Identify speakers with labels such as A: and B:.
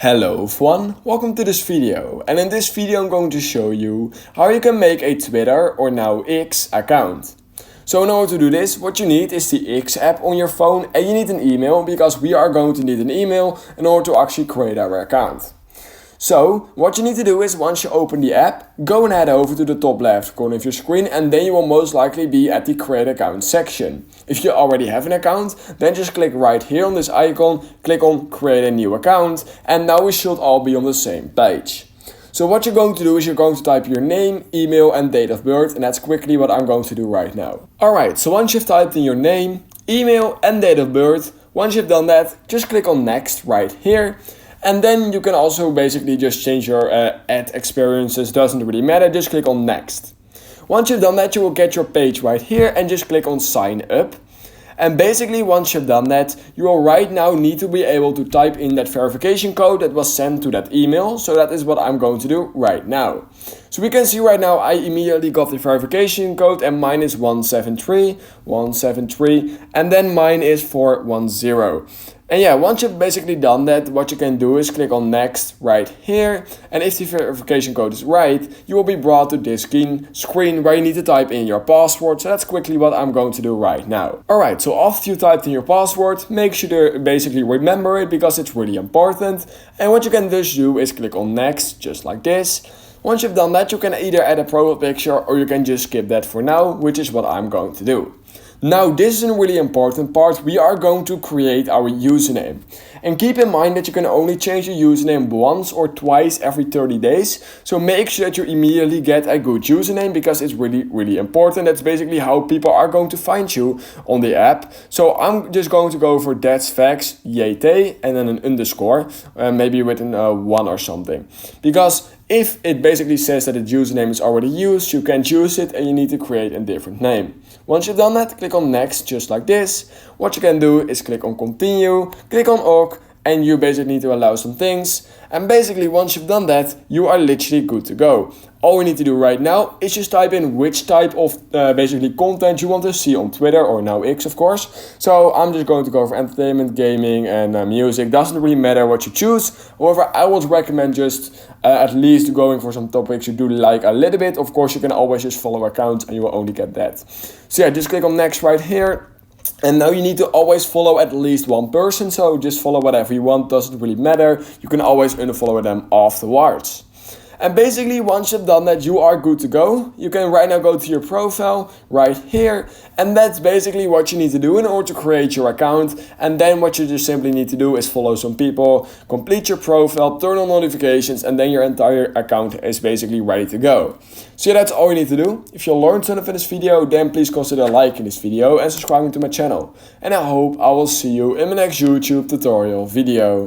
A: Hello everyone, welcome to this video, and in this video I'm going to show you how you can make a Twitter or now X account. So in order to do this, what you need is the X app on your phone and you need an email because we are going to need an email in order to actually create our account. So what you need to do is once you open the app, go and head over to the top left corner of your screen and then you will most likely be at the create account section. If you already have an account, then just click right here on this icon, click on create a new account, and now we should all be on the same page. So what you're going to do is you're going to type your name, email and date of birth, and that's quickly what I'm going to do right now. Alright, so once you've typed in your name, email and date of birth, once you've done that, just click on next right here. And then you can also basically just change your ad experiences, doesn't really matter, just click on next. Once you've done that, you will get your page right here and just click on sign up. And basically once you've done that, you will right now need to be able to type in that verification code that was sent to that email. So that is what I'm going to do right now. So we can see right now I immediately got the verification code and mine is 173, and then mine is 410. And yeah, once you've basically done that, what you can do is click on next right here. And if the verification code is right, you will be brought to this screen where you need to type in your password. So that's quickly what I'm going to do right now. Alright, so after you typed in your password, make sure to basically remember it because it's really important. And what you can just do is click on next, just like this. Once you've done that, you can either add a profile picture or you can just skip that for now, which is what I'm going to do. Now this is a really important part. We are going to create our username. And keep in mind that you can only change your username once or twice every 30 days. So make sure that you immediately get a good username because it's really important. That's basically how people are going to find you on the app. So I'm just going to go for that's facts, YT, and then an underscore, maybe with a 1 or something. Because if it basically says that the username is already used, you can't use it and you need to create a different name. Once you've done that, click on next, just like this. What you can do is click on continue, click on OK, and you basically need to allow some things. And basically once you've done that, you are literally good to go. All we need to do right now is just type in which type of basically content you want to see on Twitter or now X, of course. So I'm just going to go for entertainment, gaming and music. Doesn't really matter what you choose. However, I would recommend just at least going for some topics you do like a little bit. Of course, you can always just follow accounts and you will only get that. So yeah, just click on next right here. And now you need to always follow at least one person. So just follow whatever you want, doesn't really matter. You can always unfollow them afterwards. And basically once you've done that, you are good to go. You can right now go to your profile right here. And that's basically what you need to do in order to create your account. And then what you just simply need to do is follow some people, complete your profile, turn on notifications, and then your entire account is basically ready to go. So yeah, that's all you need to do. If you learned something from this video, then please consider liking this video and subscribing to my channel. And I hope I will see you in my next YouTube tutorial video.